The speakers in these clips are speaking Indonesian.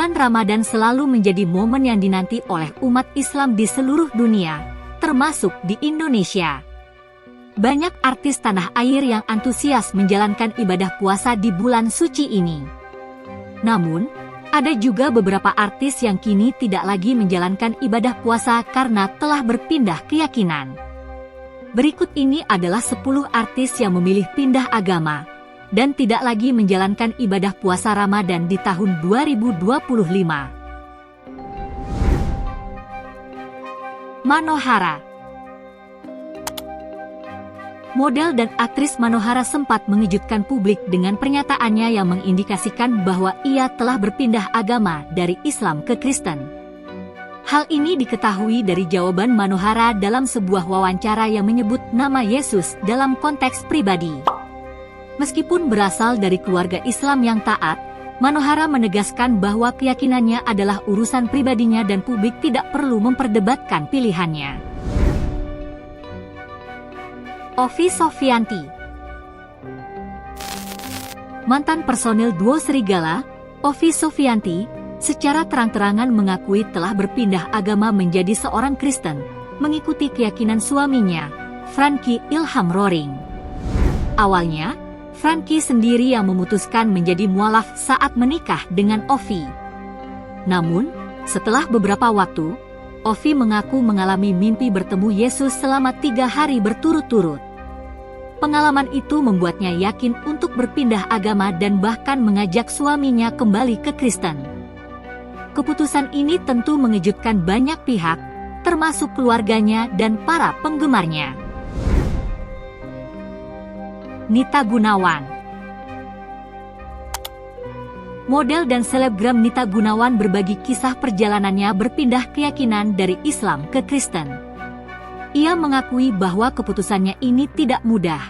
Bulan Ramadan selalu menjadi momen yang dinanti oleh umat Islam di seluruh dunia, termasuk di Indonesia. Banyak artis tanah air yang antusias menjalankan ibadah puasa di bulan suci ini. Namun, ada juga beberapa artis yang kini tidak lagi menjalankan ibadah puasa karena telah berpindah keyakinan. Berikut ini adalah 10 artis yang memilih pindah agama dan tidak lagi menjalankan ibadah puasa Ramadan di tahun 2025. Manohara. Model dan aktris Manohara sempat mengejutkan publik dengan pernyataannya yang mengindikasikan bahwa ia telah berpindah agama dari Islam ke Kristen. Hal ini diketahui dari jawaban Manohara dalam sebuah wawancara yang menyebut nama Yesus dalam konteks pribadi. Meskipun berasal dari keluarga Islam yang taat, Manohara menegaskan bahwa keyakinannya adalah urusan pribadinya dan publik tidak perlu memperdebatkan pilihannya. Ovi Sofyanti. Mantan personil duo Serigala, Ovi Sofyanti, secara terang-terangan mengakui telah berpindah agama menjadi seorang Kristen, mengikuti keyakinan suaminya, Franky Ilham Roring. Awalnya, Franky sendiri yang memutuskan menjadi mualaf saat menikah dengan Ovi. Namun, setelah beberapa waktu, Ovi mengaku mengalami mimpi bertemu Yesus selama 3 hari berturut-turut. Pengalaman itu membuatnya yakin untuk berpindah agama dan bahkan mengajak suaminya kembali ke Kristen. Keputusan ini tentu mengejutkan banyak pihak, termasuk keluarganya dan para penggemarnya. Nita Gunawan. Model dan selebgram Nita Gunawan berbagi kisah perjalanannya berpindah keyakinan dari Islam ke Kristen. Ia mengakui bahwa keputusannya ini tidak mudah.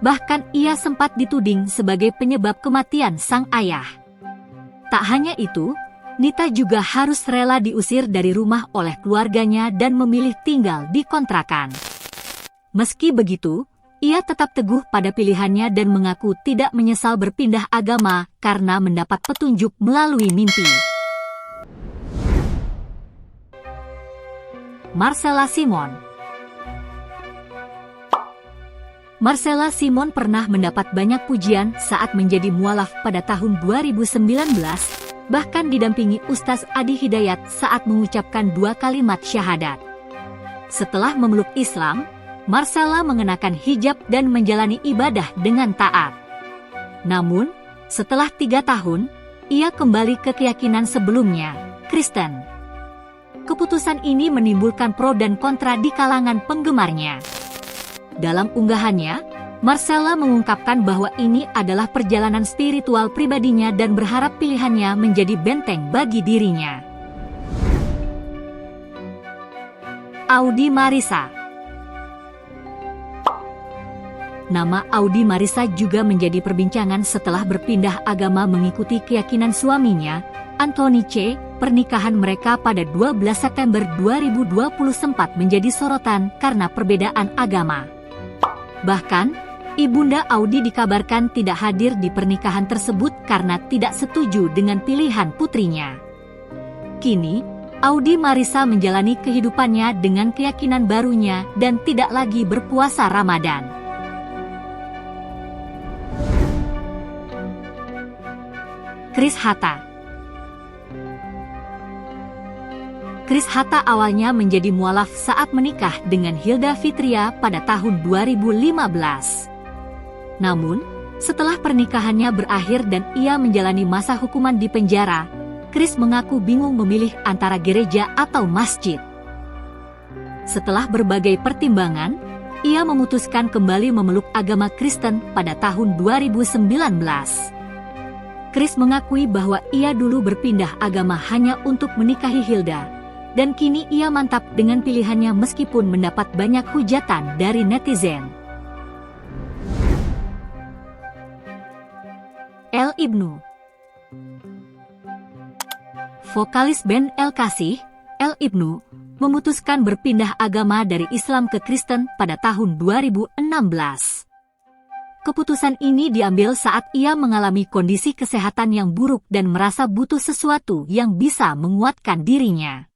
Bahkan ia sempat dituding sebagai penyebab kematian sang ayah. Tak hanya itu, Nita juga harus rela diusir dari rumah oleh keluarganya dan memilih tinggal di kontrakan. Meski begitu, ia tetap teguh pada pilihannya dan mengaku tidak menyesal berpindah agama karena mendapat petunjuk melalui mimpi. Marcella Simon. Marcella Simon pernah mendapat banyak pujian saat menjadi mualaf pada tahun 2019, bahkan didampingi Ustaz Adi Hidayat saat mengucapkan 2 kalimat syahadat. Setelah memeluk Islam, Marcella mengenakan hijab dan menjalani ibadah dengan taat. Namun, setelah 3 tahun, ia kembali ke keyakinan sebelumnya, Kristen. Keputusan ini menimbulkan pro dan kontra di kalangan penggemarnya. Dalam unggahannya, Marcella mengungkapkan bahwa ini adalah perjalanan spiritual pribadinya dan berharap pilihannya menjadi benteng bagi dirinya. Audi Marissa. Nama Audi Marissa juga menjadi perbincangan setelah berpindah agama mengikuti keyakinan suaminya, Anthony C. Pernikahan mereka pada 12 September 2020 sempat menjadi sorotan karena perbedaan agama. Bahkan, ibunda Audi dikabarkan tidak hadir di pernikahan tersebut karena tidak setuju dengan pilihan putrinya. Kini, Audi Marissa menjalani kehidupannya dengan keyakinan barunya dan tidak lagi berpuasa Ramadan. Chris Hatta. Chris Hatta awalnya menjadi mualaf saat menikah dengan Hilda Fitria pada tahun 2015. Namun, setelah pernikahannya berakhir dan ia menjalani masa hukuman di penjara, Chris mengaku bingung memilih antara gereja atau masjid. Setelah berbagai pertimbangan, ia memutuskan kembali memeluk agama Kristen pada tahun 2019. Chris mengakui bahwa ia dulu berpindah agama hanya untuk menikahi Hilda, dan kini ia mantap dengan pilihannya meskipun mendapat banyak hujatan dari netizen. El Ibnu. Vokalis band El Kasih, El Ibnu, memutuskan berpindah agama dari Islam ke Kristen pada tahun 2016. Keputusan ini diambil saat ia mengalami kondisi kesehatan yang buruk dan merasa butuh sesuatu yang bisa menguatkan dirinya.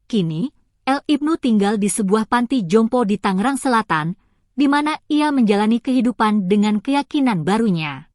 Kini, El Ibnu tinggal di sebuah panti jompo di Tangerang Selatan, di mana ia menjalani kehidupan dengan keyakinan barunya.